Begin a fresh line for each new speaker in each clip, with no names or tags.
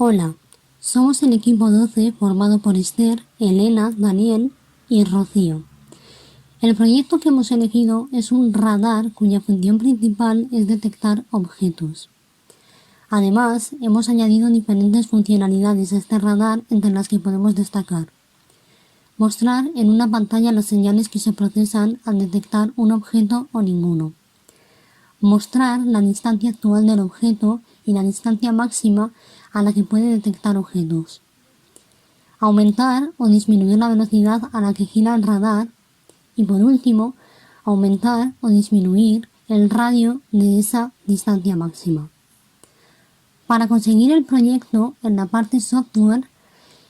Hola, somos el equipo 12 formado por Esther, Elena, Daniel y Rocío. El proyecto que hemos elegido es un radar cuya función principal es detectar objetos. Además, hemos añadido diferentes funcionalidades a este radar entre las que podemos destacar. Mostrar en una pantalla las señales que se procesan al detectar un objeto o ninguno. Mostrar la distancia actual del objeto y la distancia máxima a la que puede detectar objetos. Aumentar o disminuir la velocidad a la que gira el radar. Y por último, aumentar o disminuir el radio de esa distancia máxima. Para conseguir el proyecto, en la parte software,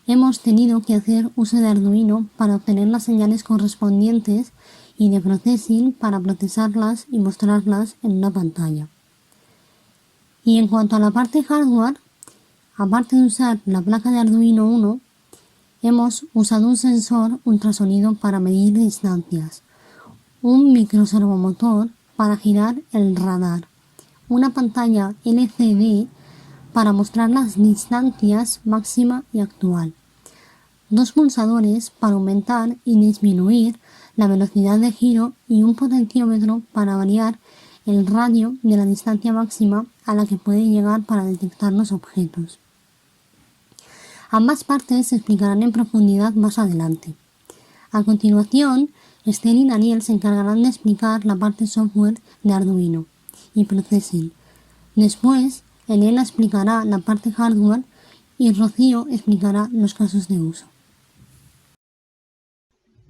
hemos tenido que hacer uso de Arduino para obtener las señales correspondientes y de Processing para procesarlas y mostrarlas en una pantalla. Y en cuanto a la parte hardware, aparte de usar la placa de Arduino Uno, hemos usado un sensor ultrasonido para medir distancias, un microservomotor para girar el radar, una pantalla LCD para mostrar las distancias máxima y actual, dos pulsadores para aumentar y disminuir la velocidad de giro y un potenciómetro para variar el radio de la distancia máxima a la que puede llegar para detectar los objetos. Ambas partes se explicarán en profundidad más adelante. A continuación, Esther y Daniel se encargarán de explicar la parte software de Arduino y Processing. Después, Elena explicará la parte hardware y Rocío explicará los casos de uso.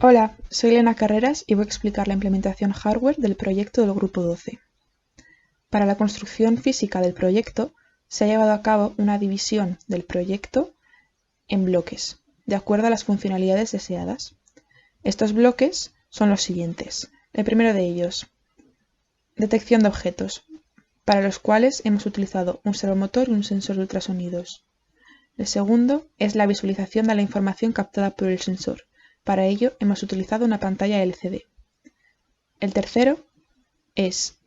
Hola, soy Elena Carreras y voy a explicar la implementación hardware del proyecto del Grupo 12. Para la construcción física del proyecto, se ha llevado a cabo una división del proyecto en bloques, de acuerdo a las funcionalidades deseadas. Estos bloques son los siguientes. El primero de ellos, detección de objetos, para los cuales hemos utilizado un servomotor y un sensor de ultrasonidos. El segundo es la visualización de la información captada por el sensor. Para ello hemos utilizado una pantalla LCD. El tercero es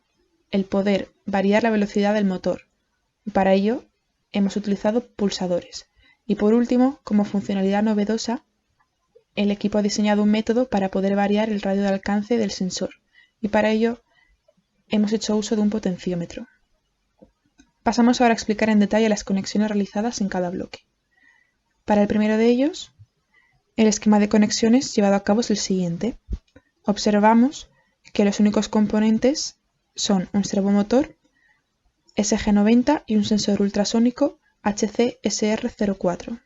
el poder variar la velocidad del motor. Para ello hemos utilizado pulsadores. Y por último, como funcionalidad novedosa, el equipo ha diseñado un método para poder variar el radio de alcance del sensor. Y para ello hemos hecho uso de un potenciómetro. Pasamos ahora a explicar en detalle las conexiones realizadas en cada bloque. Para el primero de ellos, el esquema de conexiones llevado a cabo es el siguiente. Observamos que los únicos componentes son un servomotor SG90 y un sensor ultrasónico HC-SR04.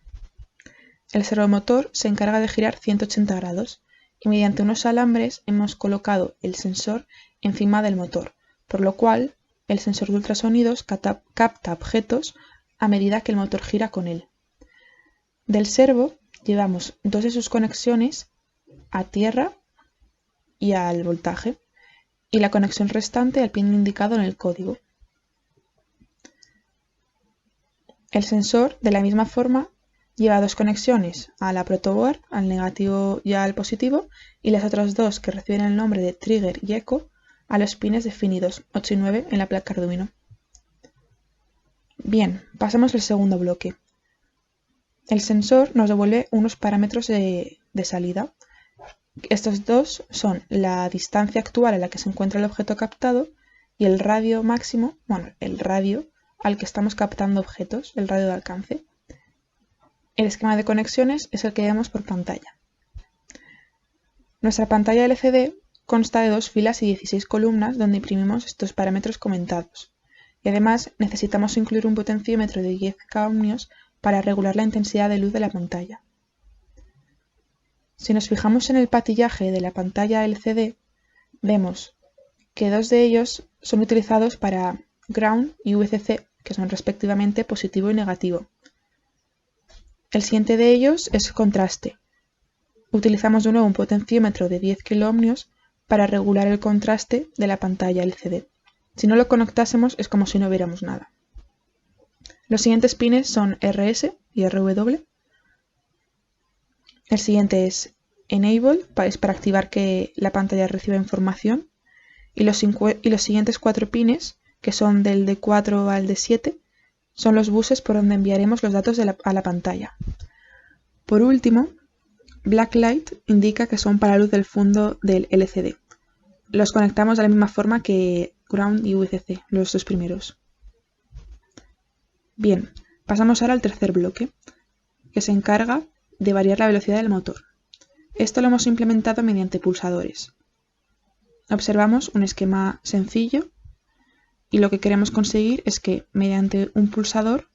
El servomotor se encarga de girar 180 grados y mediante unos alambres hemos colocado el sensor encima del motor, por lo cual el sensor de ultrasonidos capta objetos a medida que el motor gira con él. Del servo llevamos dos de sus conexiones a tierra y al voltaje, y la conexión restante al pin indicado en el código. El sensor, de la misma forma, lleva dos conexiones a la protoboard, al negativo y al positivo, y las otras dos, que reciben el nombre de trigger y echo, a los pines definidos 8 y 9 en la placa Arduino. Bien, pasamos al segundo bloque. El sensor nos devuelve unos parámetros de salida. Estos dos son la distancia actual a la que se encuentra el objeto captado y el radio máximo, el radio al que estamos captando objetos, el radio de alcance. El esquema de conexiones es el que vemos por pantalla. Nuestra pantalla LCD consta de 2 filas y 16 columnas donde imprimimos estos parámetros comentados. Y además necesitamos incluir un potenciómetro de 10 ohmios para regular la intensidad de luz de la pantalla. Si nos fijamos en el patillaje de la pantalla LCD, vemos que dos de ellos son utilizados para ground y VCC, que son respectivamente positivo y negativo. El siguiente de ellos es contraste. Utilizamos de nuevo un potenciómetro de 10 kiloohmios para regular el contraste de la pantalla LCD. Si no lo conectásemos es como si no viéramos nada. Los siguientes pines son RS y RW. El siguiente es Enable, es para activar que la pantalla reciba información. Y los siguientes 4 pines, que son del D4 al D7, son los buses por donde enviaremos los datos a la pantalla. Por último, Black Light indica que son para luz del fondo del LCD. Los conectamos de la misma forma que Ground y VCC, los dos primeros. Bien, pasamos ahora al tercer bloque, que se encarga de variar la velocidad del motor. Esto lo hemos implementado mediante pulsadores. Observamos un esquema sencillo y lo que queremos conseguir es que mediante un pulsador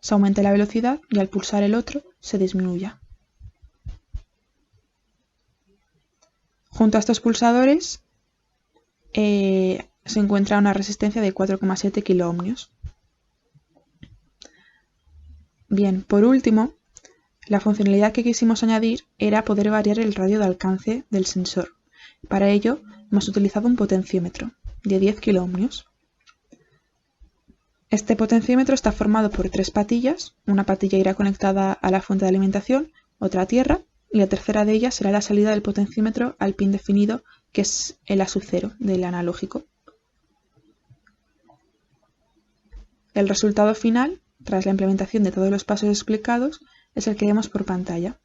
se aumente la velocidad y al pulsar el otro se disminuya. Junto a estos pulsadores se encuentra una resistencia de 4,7 kiloohmios. Bien, por último, la funcionalidad que quisimos añadir era poder variar el radio de alcance del sensor. Para ello, hemos utilizado un potenciómetro de 10 kiloohmios. Este potenciómetro está formado por 3 patillas. Una patilla irá conectada a la fuente de alimentación, otra a tierra, y la tercera de ellas será la salida del potenciómetro al pin definido, que es el A sub 0 del analógico. El resultado final, tras la implementación de todos los pasos explicados, es el que vemos por pantalla.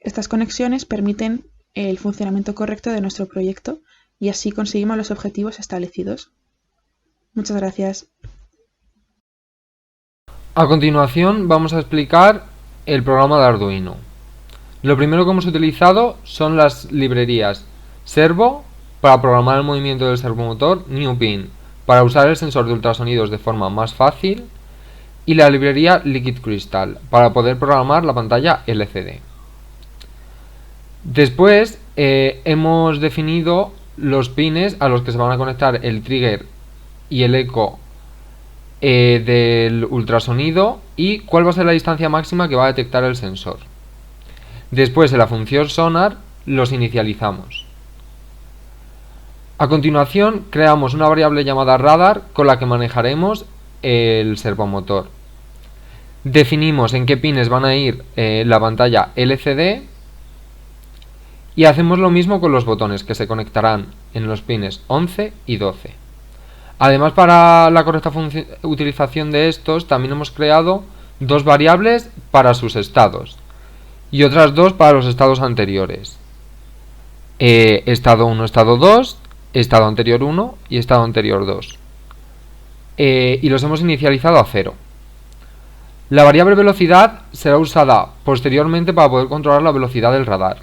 Estas conexiones permiten el funcionamiento correcto de nuestro proyecto y así conseguimos los objetivos establecidos. Muchas gracias.
A continuación vamos a explicar el programa de Arduino. Lo primero que hemos utilizado son las librerías Servo para programar el movimiento del servomotor, NewPin para usar el sensor de ultrasonidos de forma más fácil y la librería Liquid Crystal para poder programar la pantalla LCD. Después hemos definido los pines a los que se van a conectar el trigger y el eco del ultrasonido y cuál va a ser la distancia máxima que va a detectar el sensor. Después, en la función sonar, los inicializamos. A continuación, creamos una variable llamada radar con la que manejaremos el servomotor. Definimos en qué pines van a ir la pantalla LCD y hacemos lo mismo con los botones que se conectarán en los pines 11 y 12. Además, para la correcta utilización de estos, también hemos creado 2 variables para sus estados y otras 2 para los estados anteriores. Estado 1, estado 2, estado anterior 1 y estado anterior 2. Y los hemos inicializado a 0. La variable velocidad será usada posteriormente para poder controlar la velocidad del radar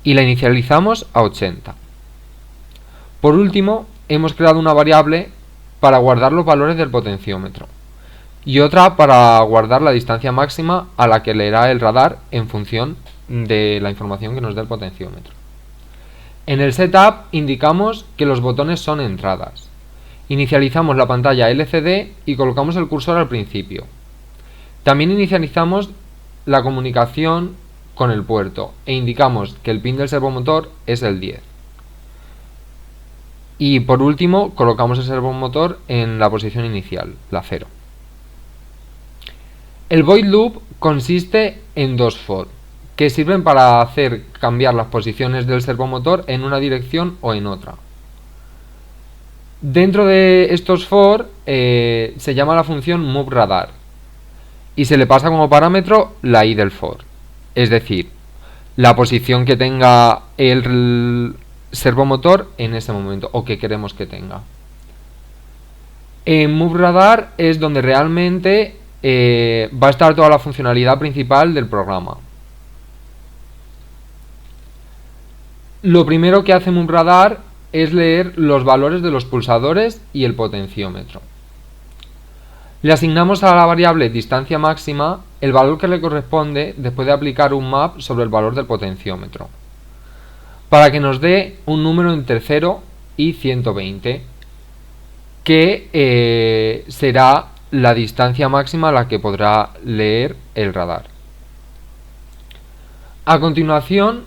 y la inicializamos a 80. Por último, hemos creado una variable para guardar los valores del potenciómetro y otra para guardar la distancia máxima a la que leerá el radar en función de la información que nos dé el potenciómetro. En el setup indicamos que los botones son entradas. Inicializamos la pantalla LCD y colocamos el cursor al principio. También inicializamos la comunicación con el puerto e indicamos que el pin del servomotor es el 10. Y por último colocamos el servomotor en la posición inicial, la 0. El void loop consiste en 2 for, que sirven para hacer cambiar las posiciones del servomotor en una dirección o en otra. Dentro de estos for se llama la función moveRadar y se le pasa como parámetro la i del for, es decir, la posición que tenga el servomotor en ese momento o que queremos que tenga. En moveRadar es donde realmente va a estar toda la funcionalidad principal del programa. Lo primero que hace moveRadar es leer los valores de los pulsadores y el potenciómetro. Le asignamos a la variable distancia máxima el valor que le corresponde después de aplicar un map sobre el valor del potenciómetro, para que nos dé un número entre 0 y 120, que será la distancia máxima a la que podrá leer el radar. A continuación,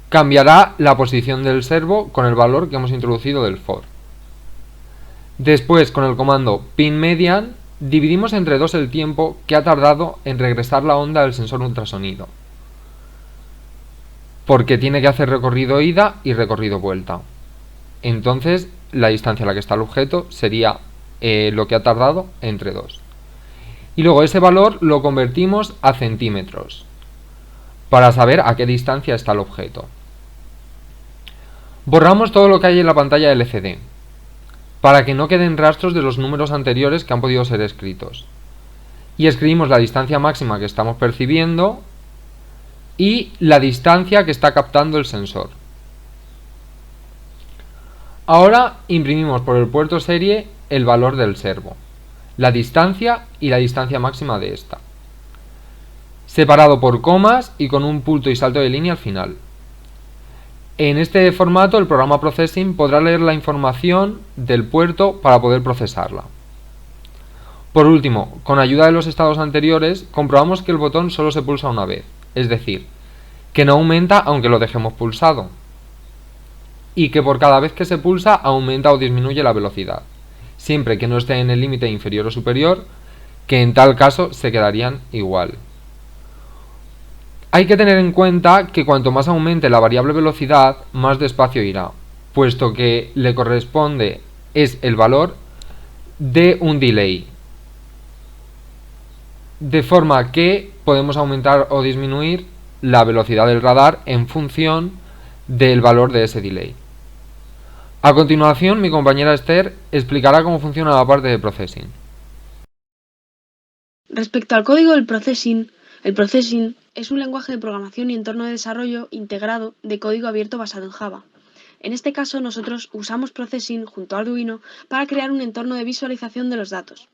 cambiará la posición del servo con el valor que hemos introducido del for. Después, con el comando pinMedian, dividimos entre 2 el tiempo que ha tardado en regresar la onda del sensor ultrasonido, porque tiene que hacer recorrido ida y recorrido vuelta. Entonces, la distancia a la que está el objeto sería lo que ha tardado entre 2. Y luego ese valor lo convertimos a centímetros para saber a qué distancia está el objeto. Borramos todo lo que hay en la pantalla LCD para que no queden rastros de los números anteriores que han podido ser escritos. Y escribimos la distancia máxima que estamos percibiendo y la distancia que está captando el sensor. Ahora imprimimos por el puerto serie el valor del servo, la distancia y la distancia máxima de esta, separado por comas y con un punto y salto de línea al final. En este formato el programa Processing podrá leer la información del puerto para poder procesarla. Por último, con ayuda de los estados anteriores, comprobamos que el botón solo se pulsa una vez, es decir, que no aumenta aunque lo dejemos pulsado, y que por cada vez que se pulsa aumenta o disminuye la velocidad, siempre que no esté en el límite inferior o superior, que en tal caso se quedarían igual. Hay que tener en cuenta que cuanto más aumente la variable velocidad, más despacio irá, puesto que le corresponde es el valor de un delay. De forma que podemos aumentar o disminuir la velocidad del radar en función del valor de ese delay. A continuación, mi compañera Esther explicará cómo funciona la parte de processing.
Respecto al código del processing, el processing es un lenguaje de programación y entorno de desarrollo integrado de código abierto basado en Java. En este caso, nosotros usamos processing junto a Arduino para crear un entorno de visualización de los datos.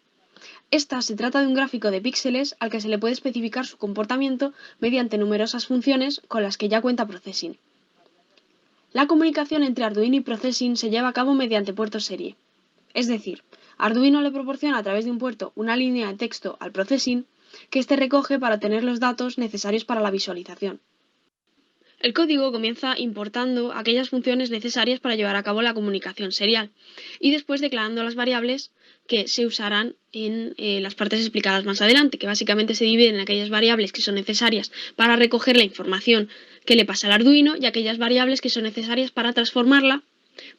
Esta se trata de un gráfico de píxeles al que se le puede especificar su comportamiento mediante numerosas funciones con las que ya cuenta processing. La comunicación entre Arduino y processing se lleva a cabo mediante puertos serie. Es decir, Arduino le proporciona a través de un puerto una línea de texto al processing que éste recoge para obtener los datos necesarios para la visualización. El código comienza importando aquellas funciones necesarias para llevar a cabo la comunicación serial y después declarando las variables que se usarán en las partes explicadas más adelante, que básicamente se dividen en aquellas variables que son necesarias para recoger la información que le pasa al Arduino y aquellas variables que son necesarias para transformarla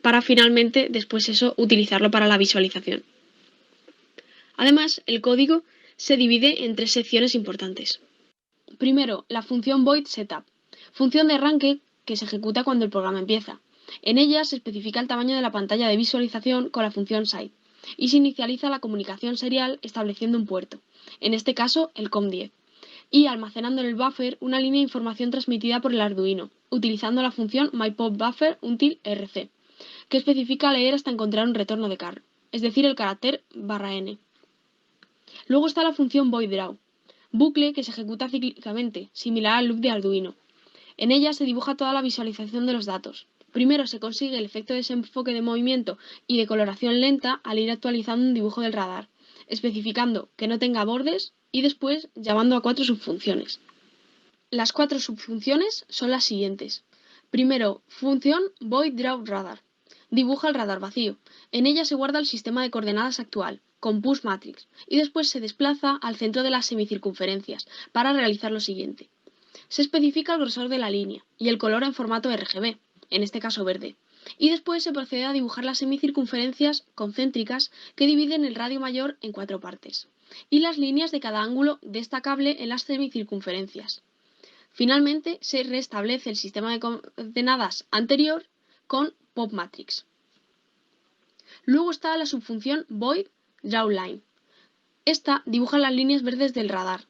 para finalmente después utilizarlo para la visualización. Además, el código se divide en 3 secciones importantes. Primero, la función void setup, función de arranque que se ejecuta cuando el programa empieza. En ella se especifica el tamaño de la pantalla de visualización con la función site y se inicializa la comunicación serial estableciendo un puerto, en este caso el COM10, y almacenando en el buffer una línea de información transmitida por el Arduino, utilizando la función myPopBuffer_rc, que especifica leer hasta encontrar un retorno de carro, es decir, el carácter ~n. Luego está la función voidDraw, bucle que se ejecuta cíclicamente, similar al loop de Arduino. En ella se dibuja toda la visualización de los datos. Primero se consigue el efecto de desenfoque de movimiento y de coloración lenta al ir actualizando un dibujo del radar, especificando que no tenga bordes y después llamando a 4 subfunciones. Las 4 subfunciones son las siguientes. Primero, función voidDrawRadar. Dibuja el radar vacío. En ella se guarda el sistema de coordenadas actual, con pushMatrix, y después se desplaza al centro de las semicircunferencias para realizar lo siguiente. Se especifica el grosor de la línea y el color en formato RGB, en este caso verde, y después se procede a dibujar las semicircunferencias concéntricas que dividen el radio mayor en 4 partes, y las líneas de cada ángulo destacable en las semicircunferencias. Finalmente, se restablece el sistema de coordenadas anterior con PopMatrix. Luego está la subfunción voidDrawLine. Esta dibuja las líneas verdes del radar.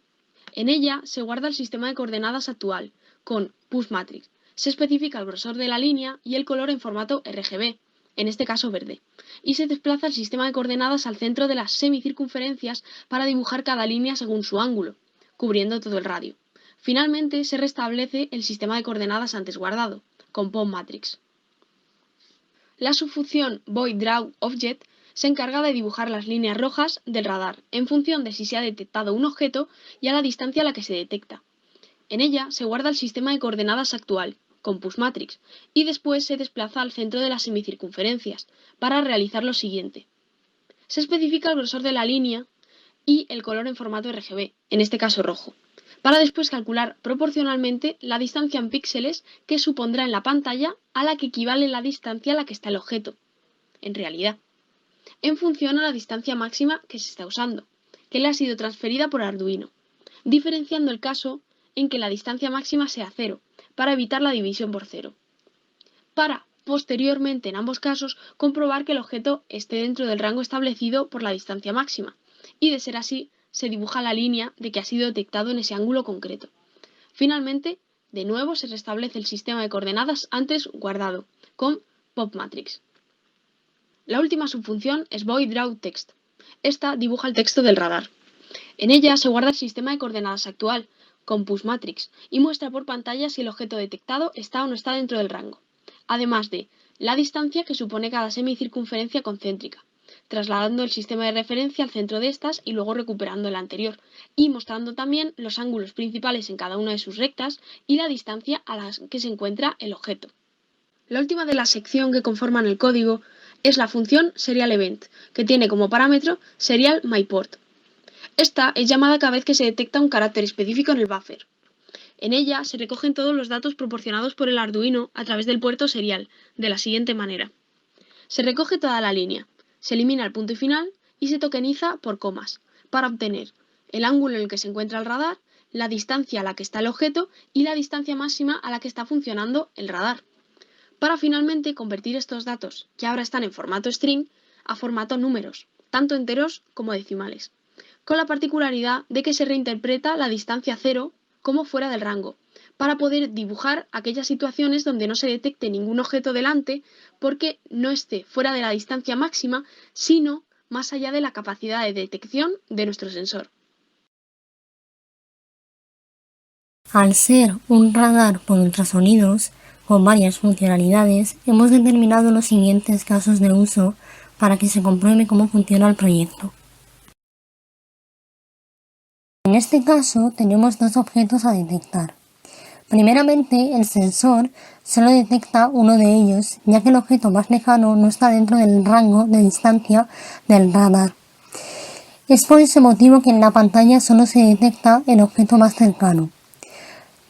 En ella se guarda el sistema de coordenadas actual, con pushMatrix. Se especifica el grosor de la línea y el color en formato RGB, en este caso verde, y se desplaza el sistema de coordenadas al centro de las semicircunferencias para dibujar cada línea según su ángulo, cubriendo todo el radio. Finalmente se restablece el sistema de coordenadas antes guardado, con PopMatrix. La subfunción voidDrawObject se encarga de dibujar las líneas rojas del radar en función de si se ha detectado un objeto y a la distancia a la que se detecta. En ella se guarda el sistema de coordenadas actual, con pushMatrix, y después se desplaza al centro de las semicircunferencias para realizar lo siguiente. Se especifica el grosor de la línea y el color en formato RGB, en este caso rojo, para después calcular proporcionalmente la distancia en píxeles que supondrá en la pantalla a la que equivale la distancia a la que está el objeto, en realidad, en función a la distancia máxima que se está usando, que le ha sido transferida por Arduino, diferenciando el caso en que la distancia máxima sea 0, para evitar la división por 0. Para, posteriormente, en ambos casos, comprobar que el objeto esté dentro del rango establecido por la distancia máxima, y de ser así, se dibuja la línea de que ha sido detectado en ese ángulo concreto. Finalmente, de nuevo se restablece el sistema de coordenadas antes guardado, con PopMatrix. La última subfunción es VoidDrawText. Esta dibuja el texto del radar. En ella se guarda el sistema de coordenadas actual, con PushMatrix, y muestra por pantalla si el objeto detectado está o no está dentro del rango, además de la distancia que supone cada semicircunferencia concéntrica, trasladando el sistema de referencia al centro de estas y luego recuperando el anterior, y mostrando también los ángulos principales en cada una de sus rectas y la distancia a la que se encuentra el objeto. La última de la sección que conforman el código es la función SerialEvent, que tiene como parámetro SerialMyPort. Esta es llamada cada vez que se detecta un carácter específico en el buffer. En ella se recogen todos los datos proporcionados por el Arduino a través del puerto serial, de la siguiente manera. Se recoge toda la línea, se elimina el punto y final y se tokeniza por comas, para obtener el ángulo en el que se encuentra el radar, la distancia a la que está el objeto y la distancia máxima a la que está funcionando el radar, para finalmente convertir estos datos, que ahora están en formato string, a formato números, tanto enteros como decimales, con la particularidad de que se reinterpreta la distancia 0 como fuera del rango, para poder dibujar aquellas situaciones donde no se detecte ningún objeto delante porque no esté fuera de la distancia máxima, sino más allá de la capacidad de detección de nuestro sensor.
Al ser un radar por ultrasonidos con varias funcionalidades, hemos determinado los siguientes casos de uso para que se compruebe cómo funciona el proyecto. En este caso tenemos dos objetos a detectar. Primeramente, el sensor solo detecta uno de ellos, ya que el objeto más lejano no está dentro del rango de distancia del radar. Es por ese motivo que en la pantalla solo se detecta el objeto más cercano.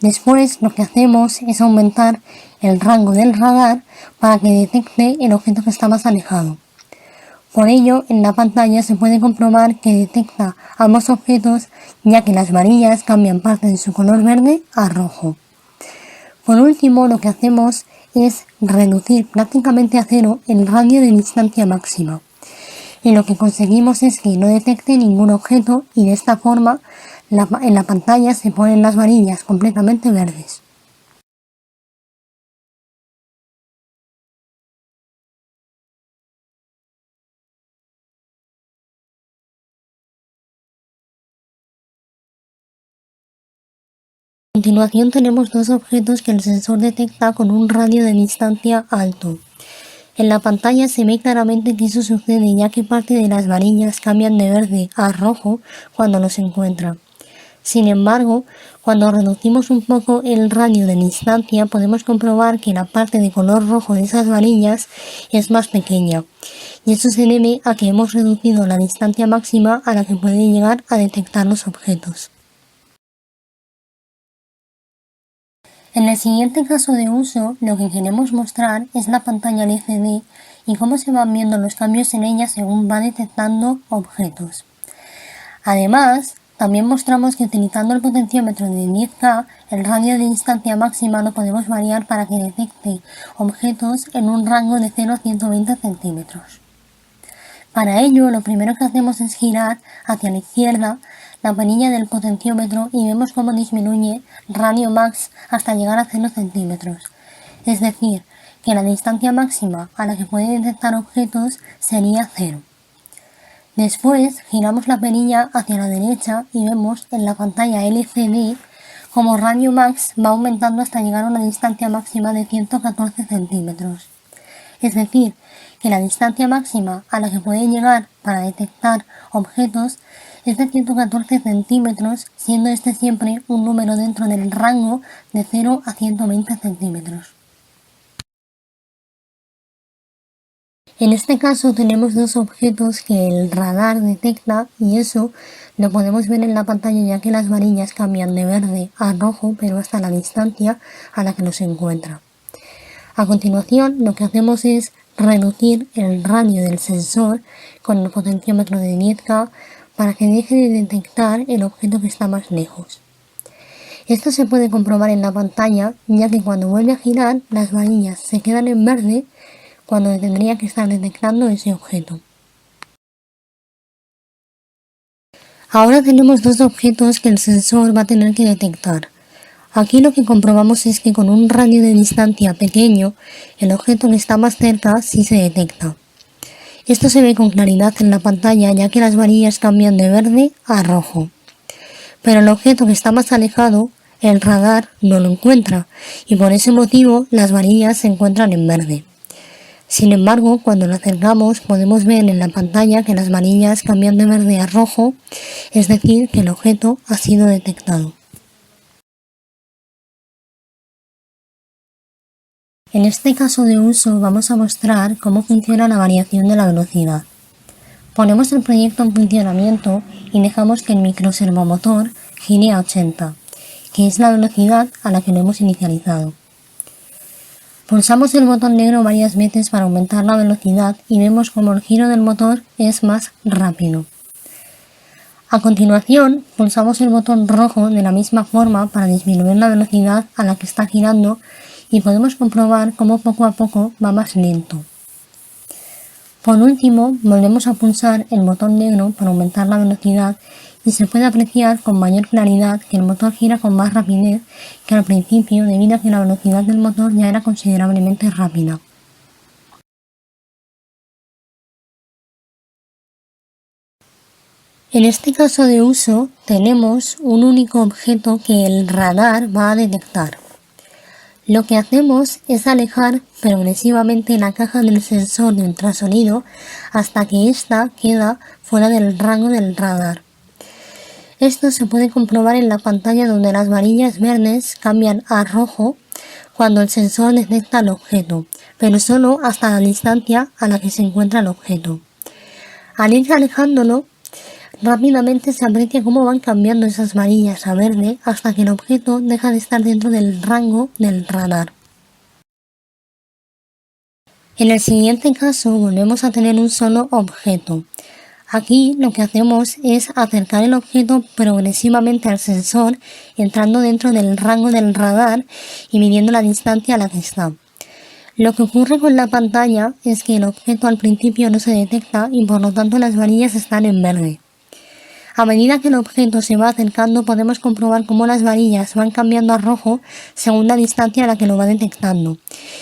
Después lo que hacemos es aumentar el rango del radar para que detecte el objeto que está más alejado. Por ello, en la pantalla se puede comprobar que detecta ambos objetos, ya que las varillas cambian parte de su color verde a rojo. Por último, lo que hacemos es reducir prácticamente a cero el radio de distancia máxima. Y lo que conseguimos es que no detecte ningún objeto y de esta forma en la pantalla se ponen las varillas completamente verdes. A continuación tenemos dos objetos que el sensor detecta con un radio de distancia alto. En la pantalla se ve claramente que eso sucede ya que parte de las varillas cambian de verde a rojo cuando los encuentra. Sin embargo, cuando reducimos un poco el radio de distancia podemos comprobar que la parte de color rojo de esas varillas es más pequeña, y eso se debe a que hemos reducido la distancia máxima a la que puede llegar a detectar los objetos. En el siguiente caso de uso, lo que queremos mostrar es la pantalla LCD y cómo se van viendo los cambios en ella según va detectando objetos. Además, también mostramos que utilizando el potenciómetro de 10K, el radio de distancia máxima lo podemos variar para que detecte objetos en un rango de 0 a 120 centímetros. Para ello, lo primero que hacemos es girar hacia la izquierda la perilla del potenciómetro y vemos cómo disminuye radio max hasta llegar a 0 centímetros. Es decir, que la distancia máxima a la que puede detectar objetos sería 0. Después giramos la perilla hacia la derecha y vemos en la pantalla LCD como radio max va aumentando hasta llegar a una distancia máxima de 114 centímetros. Es decir, que la distancia máxima a la que puede llegar para detectar objetos es de 114 centímetros, siendo este siempre un número dentro del rango de 0 a 120 centímetros. En este caso tenemos dos objetos que el radar detecta y eso lo podemos ver en la pantalla ya que las varillas cambian de verde a rojo pero hasta la distancia a la que los encuentra. A continuación lo que hacemos es reducir el radio del sensor con el potenciómetro de 10K para que deje de detectar el objeto que está más lejos. Esto se puede comprobar en la pantalla, ya que cuando vuelve a girar, las varillas se quedan en verde cuando tendría que estar detectando ese objeto. Ahora tenemos dos objetos que el sensor va a tener que detectar. Aquí lo que comprobamos es que con un radio de distancia pequeño, el objeto que está más cerca sí se detecta. Esto se ve con claridad en la pantalla, ya que las varillas cambian de verde a rojo. Pero el objeto que está más alejado, el radar no lo encuentra, y por ese motivo las varillas se encuentran en verde. Sin embargo, cuando lo acercamos podemos ver en la pantalla que las varillas cambian de verde a rojo, es decir, que el objeto ha sido detectado. En este caso de uso vamos a mostrar cómo funciona la variación de la velocidad. Ponemos el proyecto en funcionamiento y dejamos que el microservomotor gire a 80, que es la velocidad a la que lo hemos inicializado. Pulsamos el botón negro varias veces para aumentar la velocidad y vemos como el giro del motor es más rápido. A continuación, pulsamos el botón rojo de la misma forma para disminuir la velocidad a la que está girando y podemos comprobar cómo poco a poco va más lento. Por último, volvemos a pulsar el botón negro para aumentar la velocidad y se puede apreciar con mayor claridad que el motor gira con más rapidez que al principio, debido a que la velocidad del motor ya era considerablemente rápida. En este caso de uso tenemos un único objeto que el radar va a detectar. Lo que hacemos es alejar progresivamente la caja del sensor de ultrasonido hasta que ésta queda fuera del rango del radar. Esto se puede comprobar en la pantalla donde las varillas verdes cambian a rojo cuando el sensor detecta el objeto, pero solo hasta la distancia a la que se encuentra el objeto. Al ir alejándolo, rápidamente se aprecia cómo van cambiando esas varillas a verde hasta que el objeto deja de estar dentro del rango del radar. En el siguiente caso volvemos a tener un solo objeto. Aquí lo que hacemos es acercar el objeto progresivamente al sensor, entrando dentro del rango del radar y midiendo la distancia a la que está. Lo que ocurre con la pantalla es que el objeto al principio no se detecta y por lo tanto las varillas están en verde. A medida que el objeto se va acercando podemos comprobar cómo las varillas van cambiando a rojo según la distancia a la que lo va detectando.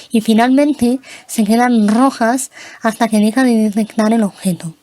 Y finalmente se quedan rojas hasta que deja de detectar el objeto.